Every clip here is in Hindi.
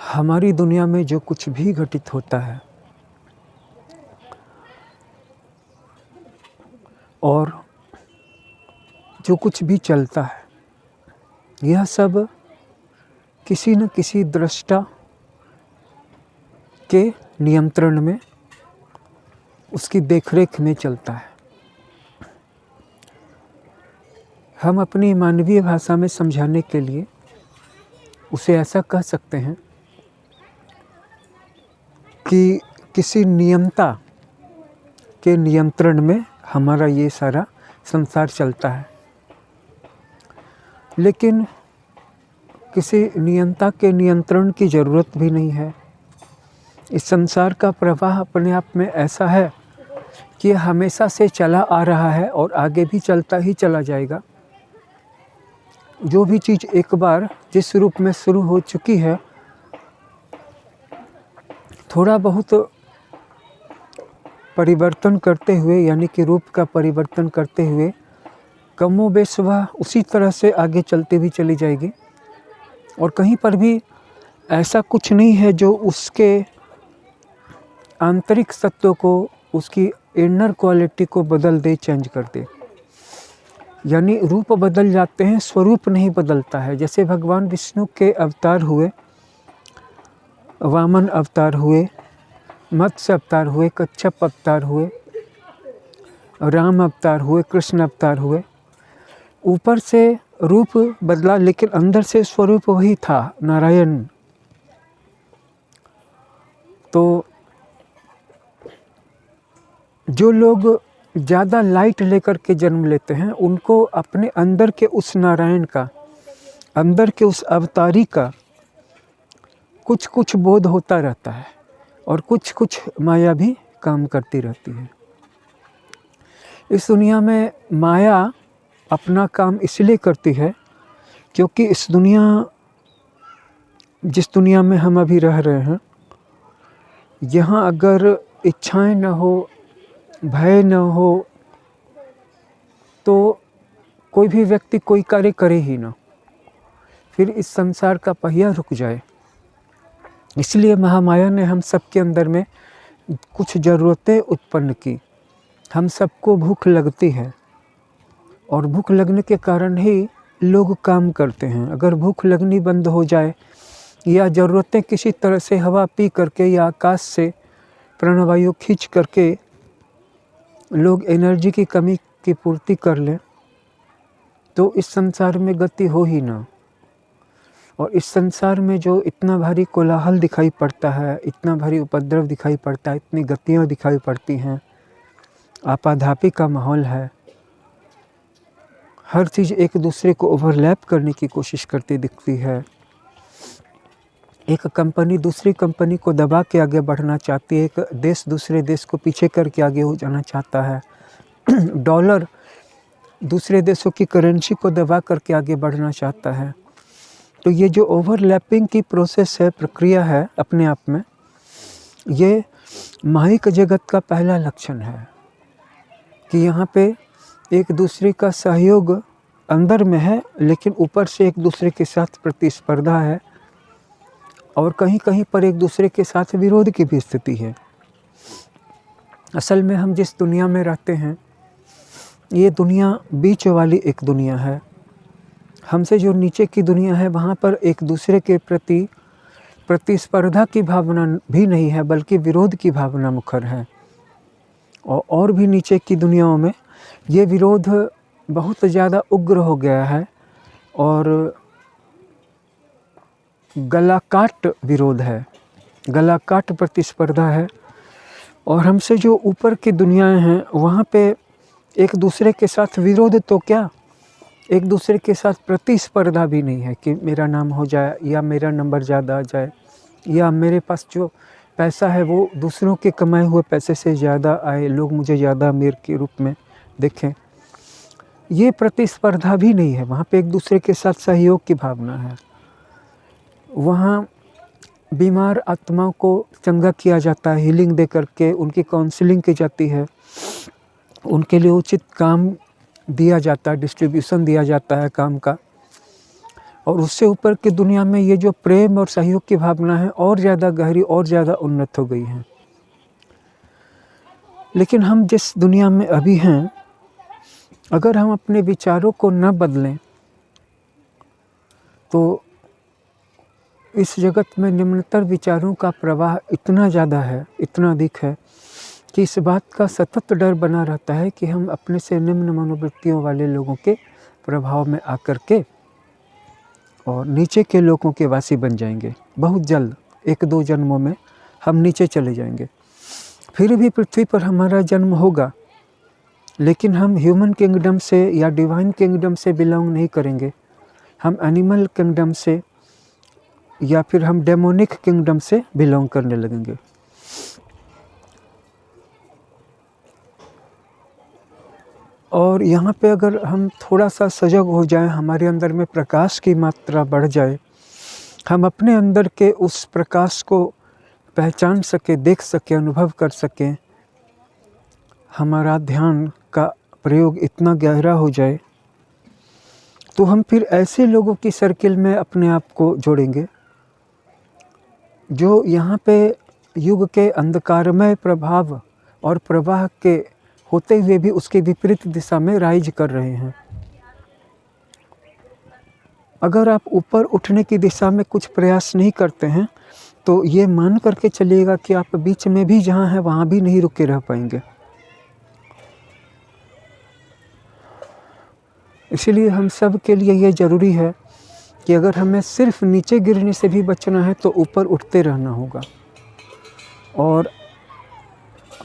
हमारी दुनिया में जो कुछ भी घटित होता है और जो कुछ भी चलता है, यह सब किसी न किसी दृष्टा के नियंत्रण में, उसकी देखरेख में चलता है। हम अपनी मानवीय भाषा में समझाने के लिए उसे ऐसा कह सकते हैं कि किसी नियंता के नियंत्रण में हमारा ये सारा संसार चलता है। लेकिन किसी नियंता के नियंत्रण की ज़रूरत भी नहीं है। इस संसार का प्रवाह अपने आप में ऐसा है कि हमेशा से चला आ रहा है और आगे भी चलता ही चला जाएगा। जो भी चीज़ एक बार जिस रूप में शुरू हो चुकी है, थोड़ा बहुत परिवर्तन करते हुए, यानी कि रूप का परिवर्तन करते हुए, कमोबेश वह उसी तरह से आगे चलती भी चली जाएगी। और कहीं पर भी ऐसा कुछ नहीं है जो उसके आंतरिक सत्व को, उसकी इनर क्वालिटी को बदल दे, चेंज कर दे। यानी रूप बदल जाते हैं, स्वरूप नहीं बदलता है। जैसे भगवान विष्णु के अवतार हुए, वामन अवतार हुए, मत्स्य अवतार हुए, कच्छप अवतार हुए, राम अवतार हुए, कृष्ण अवतार हुए। ऊपर से रूप बदला लेकिन अंदर से स्वरूप वही था, नारायण। तो जो लोग ज़्यादा लाइट लेकर के जन्म लेते हैं, उनको अपने अंदर के उस नारायण का, अंदर के उस अवतारी का कुछ कुछ बोध होता रहता है और कुछ कुछ माया भी काम करती रहती है। इस दुनिया में माया अपना काम इसलिए करती है क्योंकि इस दुनिया, जिस दुनिया में हम अभी रह रहे हैं, यहाँ अगर इच्छाएं न हो, भय न हो, तो कोई भी व्यक्ति कोई कार्य करे ही ना, फिर इस संसार का पहिया रुक जाए। इसलिए महामाया ने हम सबके अंदर में कुछ ज़रूरतें उत्पन्न की। हम सबको भूख लगती है और भूख लगने के कारण ही लोग काम करते हैं। अगर भूख लगनी बंद हो जाए या ज़रूरतें किसी तरह से हवा पी करके या आकाश से प्राणवायु खींच करके लोग एनर्जी की कमी की पूर्ति कर लें, तो इस संसार में गति हो ही ना। और इस संसार में जो इतना भारी कोलाहल दिखाई पड़ता है, इतना भारी उपद्रव दिखाई पड़ता है, इतनी गतियाँ दिखाई पड़ती हैं, आपाधापी का माहौल है, हर चीज़ एक दूसरे को ओवरलैप करने की कोशिश करती दिखती है। एक कंपनी दूसरी कंपनी को दबा के आगे बढ़ना चाहती है, एक देश दूसरे देश को पीछे करके आगे हो जाना चाहता है। डॉलर दूसरे देशों की करेंसी को दबा करके आगे बढ़ना चाहता है। तो ये जो ओवरलैपिंग की प्रोसेस है, प्रक्रिया है, अपने आप में ये माहिक जगत का पहला लक्षण है कि यहाँ पे एक दूसरे का सहयोग अंदर में है, लेकिन ऊपर से एक दूसरे के साथ प्रतिस्पर्धा है और कहीं कहीं पर एक दूसरे के साथ विरोध की भी स्थिति है। असल में हम जिस दुनिया में रहते हैं, ये दुनिया बीच वाली एक दुनिया है। हमसे जो नीचे की दुनिया है, वहाँ पर एक दूसरे के प्रति प्रतिस्पर्धा की भावना भी नहीं है, बल्कि विरोध की भावना मुखर है। और भी नीचे की दुनियाओं में ये विरोध बहुत ज़्यादा उग्र हो गया है और गलाकाट विरोध है, गलाकाट प्रतिस्पर्धा है। और हमसे जो ऊपर की दुनियाएं हैं, वहाँ पे एक दूसरे के साथ विरोध तो क्या, एक दूसरे के साथ प्रतिस्पर्धा भी नहीं है कि मेरा नाम हो जाए या मेरा नंबर ज़्यादा आ जाए या मेरे पास जो पैसा है वो दूसरों के कमाए हुए पैसे से ज़्यादा आए, लोग मुझे ज़्यादा अमीर के रूप में देखें। ये प्रतिस्पर्धा भी नहीं है, वहाँ पे एक दूसरे के साथ सहयोग की भावना है। वहाँ बीमार आत्माओं को चंगा किया जाता है, हीलिंग दे करके उनकी काउंसलिंग की जाती है, उनके लिए उचित काम दिया जाता है, डिस्ट्रीब्यूशन दिया जाता है काम का। और उससे ऊपर की दुनिया में ये जो प्रेम और सहयोग की भावना है और ज़्यादा गहरी और ज़्यादा उन्नत हो गई है। लेकिन हम जिस दुनिया में अभी हैं, अगर हम अपने विचारों को न बदलें तो इस जगत में निम्नतर विचारों का प्रवाह इतना ज़्यादा है, इतना अधिक है कि इस बात का सतत डर बना रहता है कि हम अपने से निम्न मनोवृत्तियों वाले लोगों के प्रभाव में आकर के और नीचे के लोगों के वासी बन जाएंगे। बहुत जल्द 1-2 जन्मों में हम नीचे चले जाएंगे। फिर भी पृथ्वी पर हमारा जन्म होगा, लेकिन हम ह्यूमन किंगडम से या डिवाइन किंगडम से बिलोंग नहीं करेंगे। हम एनिमल किंगडम से या फिर हम डेमोनिक किंगडम से बिलोंग करने लगेंगे। और यहाँ पे अगर हम थोड़ा सा सजग हो जाएं, हमारे अंदर में प्रकाश की मात्रा बढ़ जाए, हम अपने अंदर के उस प्रकाश को पहचान सके, देख सके, अनुभव कर सकें, हमारा ध्यान का प्रयोग इतना गहरा हो जाए, तो हम फिर ऐसे लोगों की सर्किल में अपने आप को जोड़ेंगे जो यहाँ पे युग के अंधकारमय प्रभाव और प्रवाह के होते हुए भी उसके विपरीत दिशा में राइज कर रहे हैं। अगर आप ऊपर उठने की दिशा में कुछ प्रयास नहीं करते हैं तो ये मान करके चलिएगा कि आप बीच में भी जहाँ हैं वहाँ भी नहीं रुके रह पाएंगे। इसीलिए हम सब के लिए ये ज़रूरी है कि अगर हमें सिर्फ नीचे गिरने से भी बचना है तो ऊपर उठते रहना होगा। और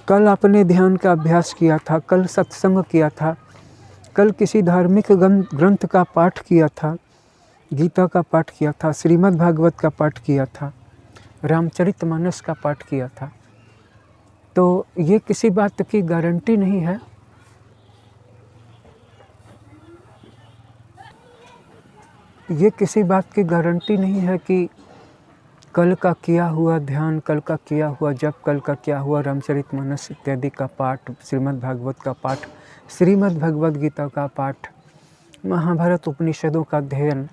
कल आपने ध्यान का अभ्यास किया था, कल सत्संग किया था, कल किसी धार्मिक ग्रंथ का पाठ किया था, गीता का पाठ किया था, श्रीमद् भागवत का पाठ किया था, रामचरितमानस का पाठ किया था, तो ये किसी बात की गारंटी नहीं है कि कल का किया हुआ ध्यान, कल का किया हुआ जप, कल का किया हुआ रामचरितमानस इत्यादि का पाठ, श्रीमद् भागवत का पाठ, श्रीमद् भगवद गीता का पाठ, महाभारत उपनिषदों का अध्ययन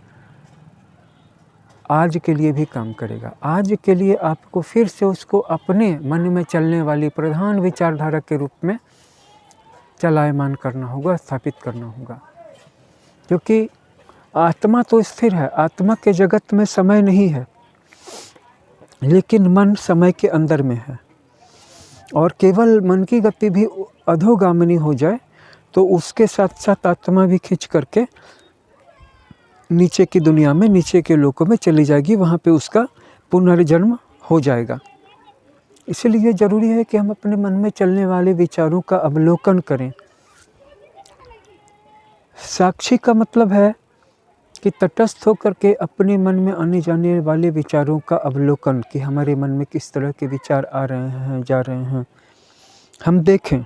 आज के लिए भी काम करेगा। आज के लिए आपको फिर से उसको अपने मन में चलने वाली प्रधान विचारधारा के रूप में चलायमान करना होगा, स्थापित करना होगा। क्योंकि आत्मा तो स्थिर है, आत्मा के जगत में समय नहीं है, लेकिन मन समय के अंदर में है। और केवल मन की गति भी अधोगामिनी हो जाए तो उसके साथ साथ आत्मा भी खींच करके नीचे की दुनिया में, नीचे के लोकों में चली जाएगी, वहाँ पे उसका पुनर्जन्म हो जाएगा। इसलिए ज़रूरी है कि हम अपने मन में चलने वाले विचारों का अवलोकन करें। साक्षी का मतलब है कि तटस्थ होकर के अपने मन में आने जाने वाले विचारों का अवलोकन, कि हमारे मन में किस तरह के विचार आ रहे हैं, जा रहे हैं, हम देखें।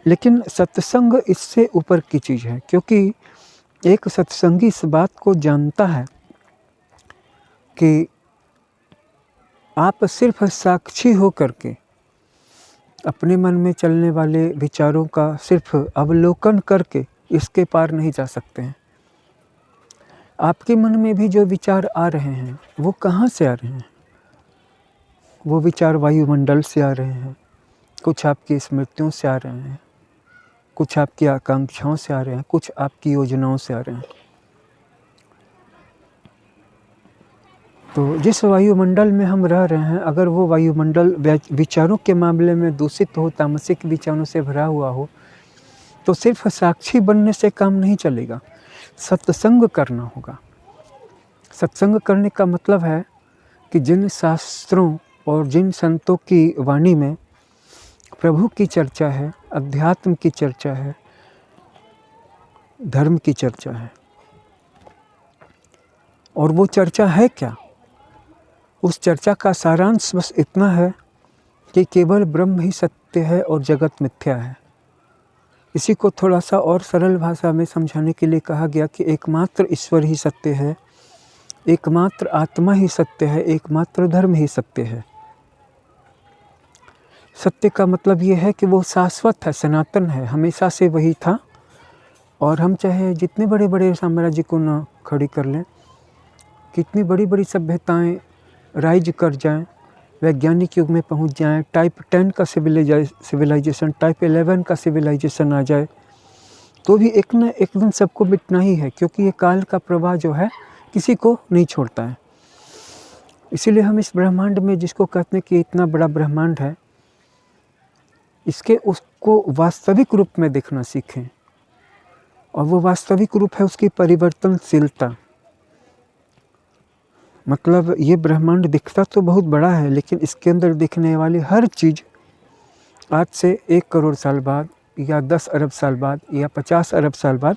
लेकिन सत्संग इससे ऊपर की चीज़ है, क्योंकि एक सत्संगी इस बात को जानता है कि आप सिर्फ साक्षी हो करके अपने मन में चलने वाले विचारों का सिर्फ अवलोकन करके इसके पार नहीं जा सकते हैं। आपके मन में भी जो विचार आ रहे हैं वो कहाँ से आ रहे हैं? वो विचार वायुमंडल से आ रहे हैं, कुछ आपकी स्मृतियों से आ रहे हैं, कुछ आपकी आकांक्षाओं से आ रहे हैं, कुछ आपकी योजनाओं से आ रहे हैं। तो जिस वायुमंडल में हम रह रहे हैं, अगर वो वायुमंडल विचारों के मामले में दूषित हो, तामसिक विचारों से भरा हुआ हो, तो सिर्फ साक्षी बनने से काम नहीं चलेगा, सत्संग करना होगा। सत्संग करने का मतलब है कि जिन शास्त्रों और जिन संतों की वाणी में प्रभु की चर्चा है, अध्यात्म की चर्चा है, धर्म की चर्चा है, और वो चर्चा है क्या? उस चर्चा का सारांश बस इतना है कि केवल ब्रह्म ही सत्य है और जगत मिथ्या है। इसी को थोड़ा सा और सरल भाषा में समझाने के लिए कहा गया कि एकमात्र ईश्वर ही सत्य है, एकमात्र आत्मा ही सत्य है, एकमात्र धर्म ही सत्य है। सत्य का मतलब ये है कि वो शाश्वत है, सनातन है, हमेशा से वही था। और हम चाहे जितने बड़े बड़े साम्राज्य को न खड़ी कर लें, कितनी बड़ी बड़ी सभ्यताएं राइज कर जाएं, वैज्ञानिक युग में पहुंच जाएं, टाइप 10 का सिविलाइजेशन, टाइप 11 का सिविलाइजेशन आ जाए, तो भी एक न एक दिन सबको मिटना ही है, क्योंकि ये काल का प्रवाह जो है किसी को नहीं छोड़ता है। इसीलिए हम इस ब्रह्मांड में, जिसको कहते हैं कि इतना बड़ा ब्रह्मांड है, इसके उसको वास्तविक रूप में देखना सीखें। और वो वास्तविक रूप है उसकी परिवर्तनशीलता। मतलब ये ब्रह्मांड दिखता तो बहुत बड़ा है, लेकिन इसके अंदर दिखने वाली हर चीज़ आज से 1 करोड़ साल बाद या 10 अरब साल बाद या 50 अरब साल बाद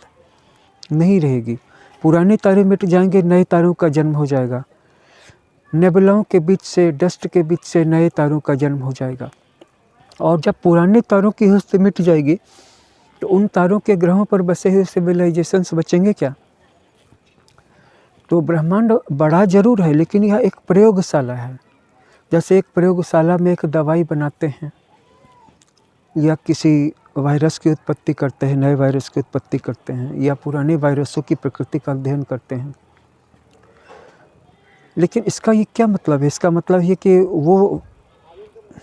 नहीं रहेगी। पुराने तारे मिट जाएंगे, नए तारों का जन्म हो जाएगा। नेबुलाओं के बीच से, डस्ट के बीच से नए तारों का जन्म हो जाएगा। और जब पुराने तारों की हस्ती मिट जाएगी तो उन तारों के ग्रहों पर बसे हुए सिविलाइजेशंस बचेंगे क्या? तो ब्रह्मांड बड़ा जरूर है, लेकिन यह एक प्रयोगशाला है। जैसे एक प्रयोगशाला में एक दवाई बनाते हैं या किसी वायरस की उत्पत्ति करते हैं, नए वायरस की उत्पत्ति करते हैं, या पुराने वायरसों की प्रकृति का अध्ययन करते हैं। लेकिन इसका ये क्या मतलब है? इसका मतलब ये कि वो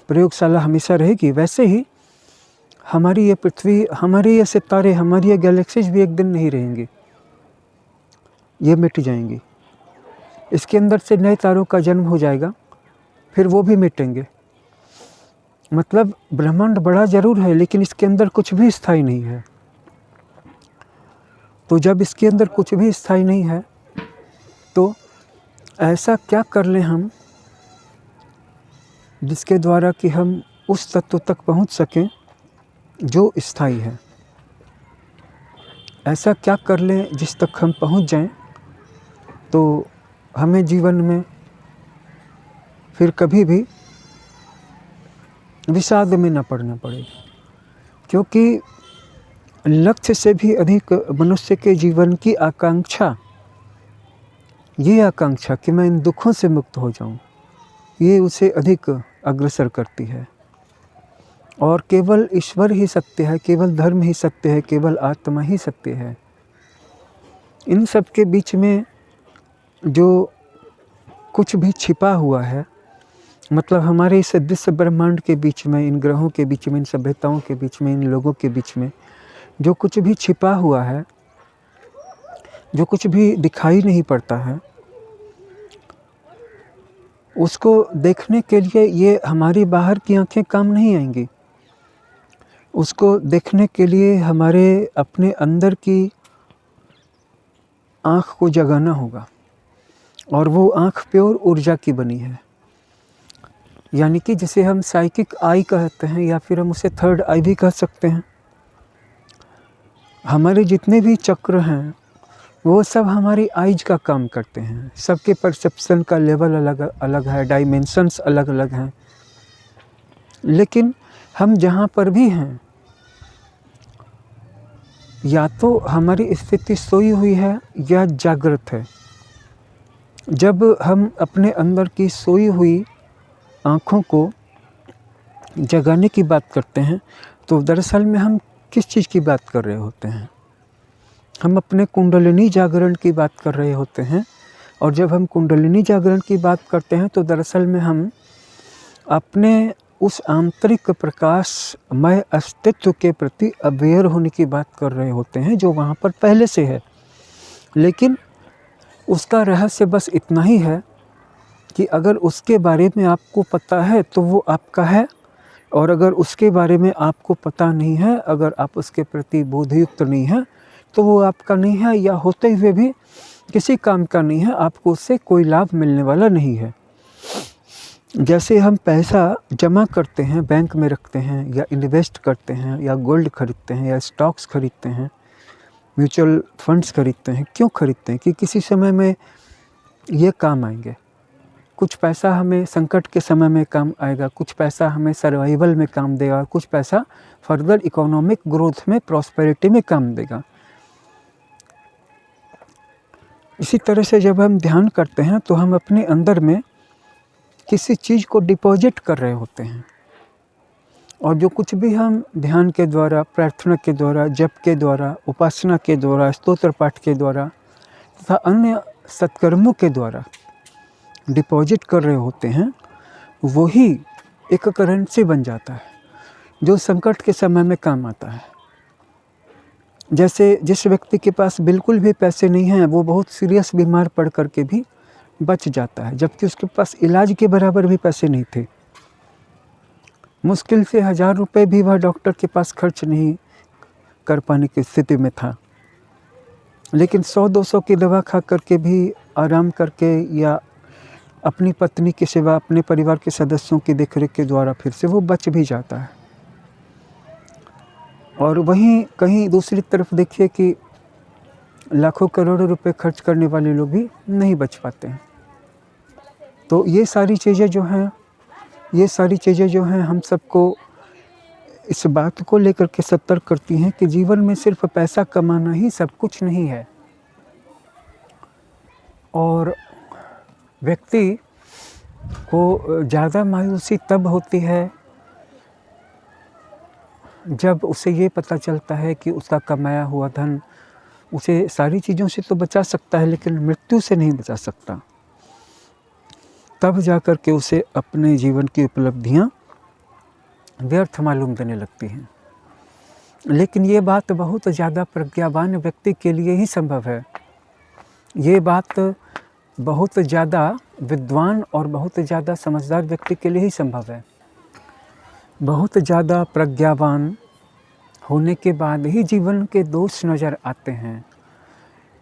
प्रयोगशाला हमेशा रहेगी। वैसे ही हमारी ये पृथ्वी, हमारे ये सितारे, हमारी ये गैलेक्सीज भी एक दिन नहीं रहेंगी, ये मिट जाएंगी। इसके अंदर से नए तारों का जन्म हो जाएगा, फिर वो भी मिटेंगे। मतलब ब्रह्मांड बड़ा जरूर है, लेकिन इसके अंदर कुछ भी स्थायी नहीं है। तो जब इसके अंदर कुछ भी स्थायी नहीं है, तो ऐसा क्या कर लें हम जिसके द्वारा कि हम उस तत्व तक पहुंच सकें जो स्थायी है। ऐसा क्या कर लें जिस तक हम पहुंच जाएं तो हमें जीवन में फिर कभी भी विषाद में न पड़ना पड़े। क्योंकि लक्ष्य से भी अधिक मनुष्य के जीवन की आकांक्षा, ये आकांक्षा कि मैं इन दुखों से मुक्त हो जाऊं, ये उसे अधिक अग्रसर करती है। और केवल ईश्वर ही सत्य है, केवल धर्म ही सत्य है, केवल आत्मा ही सत्य है। इन सब के बीच में जो कुछ भी छिपा हुआ है, मतलब हमारे इस दृश्य ब्रह्मांड के बीच में, इन ग्रहों के बीच में, इन सभ्यताओं के बीच में, इन लोगों के बीच में जो कुछ भी छिपा हुआ है, जो कुछ भी दिखाई नहीं पड़ता है, उसको देखने के लिए ये हमारी बाहर की आंखें काम नहीं आएंगी। उसको देखने के लिए हमारे अपने अंदर की आँख को जगाना होगा। और वो आँख प्योर ऊर्जा की बनी है, यानी कि जिसे हम साइकिक आई कहते हैं, या फिर हम उसे थर्ड आई भी कह सकते हैं। हमारे जितने भी चक्र हैं वो सब हमारी आइज का काम करते हैं। सबके परसेप्शन का लेवल अलग अलग है, डायमेंशंस अलग अलग हैं। लेकिन हम जहाँ पर भी हैं, या तो हमारी स्थिति सोई हुई है या जागृत है। जब हम अपने अंदर की सोई हुई आँखों को जगाने की बात करते हैं तो दरअसल में हम किस चीज़ की बात कर रहे होते हैं? हम अपने कुंडलिनी जागरण की बात कर रहे होते हैं। और जब हम कुंडलिनी जागरण की बात करते हैं तो दरअसल में हम अपने उस आंतरिक प्रकाशमय अस्तित्व के प्रति अवेयर होने की बात कर रहे होते हैं, जो वहाँ पर पहले से है। लेकिन उसका रहस्य बस इतना ही है कि अगर उसके बारे में आपको पता है तो वो आपका है, और अगर उसके बारे में आपको पता नहीं है, अगर आप उसके प्रति बोधयुक्त नहीं हैं, तो वो आपका नहीं है, या होते हुए भी किसी काम का नहीं है। आपको उससे कोई लाभ मिलने वाला नहीं है। जैसे हम पैसा जमा करते हैं, बैंक में रखते हैं, या इन्वेस्ट करते हैं, या गोल्ड खरीदते हैं, या स्टॉक्स खरीदते हैं, म्यूचुअल फंड्स खरीदते हैं। क्यों खरीदते हैं? कि किसी समय में ये काम आएंगे। कुछ पैसा हमें संकट के समय में काम आएगा, कुछ पैसा हमें सर्वाइवल में काम देगा, कुछ पैसा फर्दर इकोनॉमिक ग्रोथ में, प्रॉस्पेरिटी में काम देगा। इसी तरह से जब हम ध्यान करते हैं तो हम अपने अंदर में किसी चीज़ को डिपॉजिट कर रहे होते हैं। और जो कुछ भी हम ध्यान के द्वारा, प्रार्थना के द्वारा, जप के द्वारा, उपासना के द्वारा, स्तोत्र पाठ के द्वारा तथा अन्य सत्कर्मों के द्वारा डिपॉजिट कर रहे होते हैं, वही एक करेंसी बन जाता है जो संकट के समय में काम आता है। जैसे जिस व्यक्ति के पास बिल्कुल भी पैसे नहीं हैं, वो बहुत सीरियस बीमार पड़ कर के भी बच जाता है, जबकि उसके पास इलाज के बराबर भी पैसे नहीं थे। मुश्किल से 1000 रुपये भी वह डॉक्टर के पास खर्च नहीं कर पाने की स्थिति में था, लेकिन 100-200 की दवा खा करके भी आराम करके या अपनी पत्नी की सेवा, अपने परिवार के सदस्यों की देखरेख के द्वारा फिर से वो बच भी जाता है। और वहीं कहीं दूसरी तरफ देखिए कि लाखों करोड़ों रुपए खर्च करने वाले लोग भी नहीं बच पाते हैं। तो ये सारी चीज़ें जो हैं हम सबको इस बात को लेकर के सतर्क करती हैं कि जीवन में सिर्फ पैसा कमाना ही सब कुछ नहीं है। और व्यक्ति को ज़्यादा मायूसी तब होती है जब उसे ये पता चलता है कि उसका कमाया हुआ धन उसे सारी चीज़ों से तो बचा सकता है, लेकिन मृत्यु से नहीं बचा सकता। तब जाकर के उसे अपने जीवन की उपलब्धियाँ व्यर्थ मालूम देने लगती हैं। लेकिन ये बात बहुत ज़्यादा प्रज्ञावान व्यक्ति के लिए ही संभव है। ये बात बहुत ज़्यादा विद्वान और बहुत ज़्यादा समझदार व्यक्ति के लिए ही संभव है। बहुत ज़्यादा प्रज्ञावान होने के बाद ही जीवन के दोष नज़र आते हैं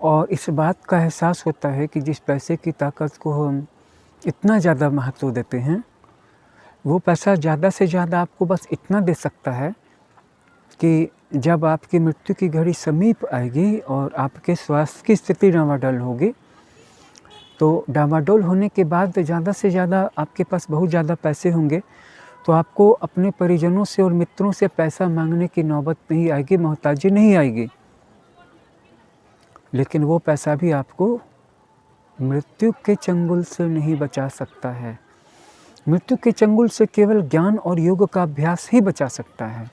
और इस बात का एहसास होता है कि जिस पैसे की ताकत को हम इतना ज़्यादा महत्व देते हैं, वो पैसा ज़्यादा से ज़्यादा आपको बस इतना दे सकता है कि जब आपकी मृत्यु की घड़ी समीप आएगी और आपके स्वास्थ्य की स्थिति डामाडोल होगी, तो डामाडोल होने के बाद ज़्यादा से ज़्यादा आपके पास बहुत ज़्यादा पैसे होंगे तो आपको अपने परिजनों से और मित्रों से पैसा मांगने की नौबत नहीं आएगी, मोहताजी नहीं आएगी। लेकिन वो पैसा भी आपको मृत्यु के चंगुल से नहीं बचा सकता है। मृत्यु के चंगुल से केवल ज्ञान और योग का अभ्यास ही बचा सकता है।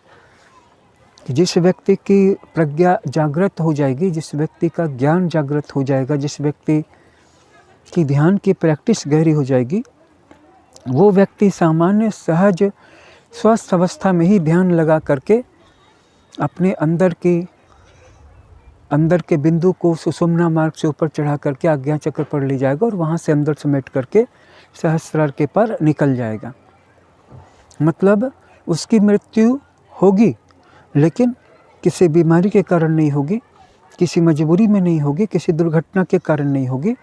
जिस व्यक्ति की प्रज्ञा जागृत हो जाएगी, जिस व्यक्ति का ज्ञान जागृत हो जाएगा, जिस व्यक्ति की ध्यान की प्रैक्टिस गहरी हो जाएगी, वो व्यक्ति सामान्य सहज स्वस्थ अवस्था में ही ध्यान लगा करके अपने अंदर के बिंदु को सुषुम्ना मार्ग से ऊपर चढ़ा करके आज्ञा चक्र पर ले जाएगा और वहाँ से अंदर समेट करके सहस्रार के पार निकल जाएगा। मतलब उसकी मृत्यु होगी, लेकिन किसी बीमारी के कारण नहीं होगी, किसी मजबूरी में नहीं होगी, किसी दुर्घटना के कारण नहीं होगी,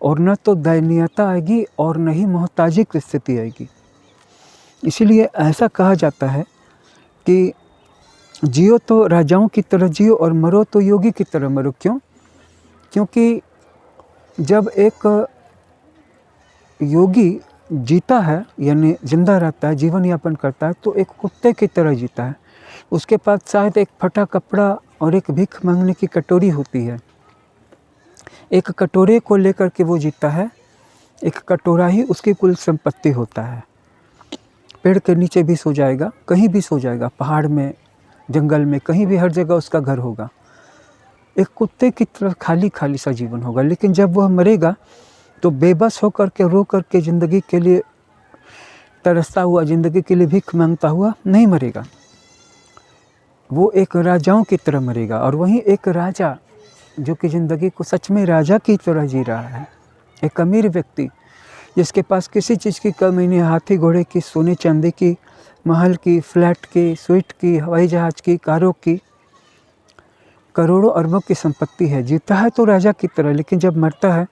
और न तो दयनीयता आएगी और न ही मोहताजी की स्थिति आएगी। इसीलिए ऐसा कहा जाता है कि जियो तो राजाओं की तरह जियो और मरो तो योगी की तरह मरो। क्यों? क्योंकि जब एक योगी जीता है, यानी जिंदा रहता है, जीवन यापन करता है, तो एक कुत्ते की तरह जीता है। उसके पास शायद एक फटा कपड़ा और एक भीख मांगने की कटोरी होती है। एक कटोरे को लेकर के वो जीता है, एक कटोरा ही उसकी कुल संपत्ति होता है। पेड़ के नीचे भी सो जाएगा, कहीं भी सो जाएगा, पहाड़ में, जंगल में, कहीं भी, हर जगह उसका घर होगा। एक कुत्ते की तरह खाली खाली सा जीवन होगा। लेकिन जब वह मरेगा तो बेबस होकर के, रो कर के, ज़िंदगी के लिए तरसता हुआ, ज़िंदगी के लिए भीख मांगता हुआ नहीं मरेगा। वो एक राजाओं की तरह मरेगा। और वहीं एक राजा जो कि ज़िंदगी को सच में राजा की तरह जी रहा है, एक अमीर व्यक्ति जिसके पास किसी चीज़ की कमी नहीं, हाथी घोड़े की, सोने चांदी की, महल की, फ्लैट की, स्वीट की, हवाई जहाज़ की, कारों की, करोड़ों अरबों की संपत्ति है। जीता है तो राजा की तरह, लेकिन जब मरता है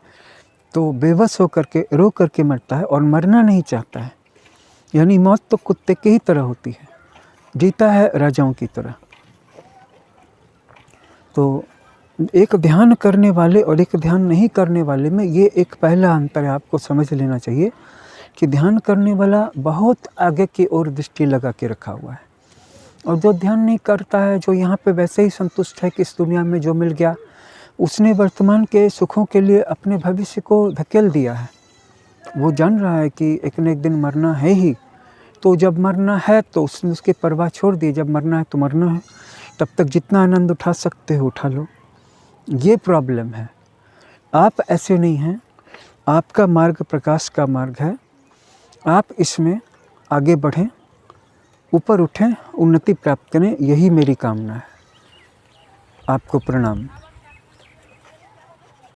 तो बेबस होकर के, रो करके मरता है और मरना नहीं चाहता है। यानी मौत तो कुत्ते की ही तरह होती है, जीता है राजाओं की तरह। तो एक ध्यान करने वाले और एक ध्यान नहीं करने वाले में ये एक पहला अंतर है, आपको समझ लेना चाहिए कि ध्यान करने वाला बहुत आगे की ओर दृष्टि लगा के रखा हुआ है, और जो ध्यान नहीं करता है, जो यहाँ पे वैसे ही संतुष्ट है कि इस दुनिया में जो मिल गया, उसने वर्तमान के सुखों के लिए अपने भविष्य को धकेल दिया है। वो जान रहा है कि एक न एक दिन मरना है ही, तो जब मरना है तो उसने उसकी परवाह छोड़ दी। जब मरना है तो मरना है, तब तक जितना आनंद उठा सकते हो उठा लो। ये प्रॉब्लम है। आप ऐसे नहीं हैं, आपका मार्ग प्रकाश का मार्ग है। आप इसमें आगे बढ़ें, ऊपर उठें, उन्नति प्राप्त करें, यही मेरी कामना है। आपको प्रणाम।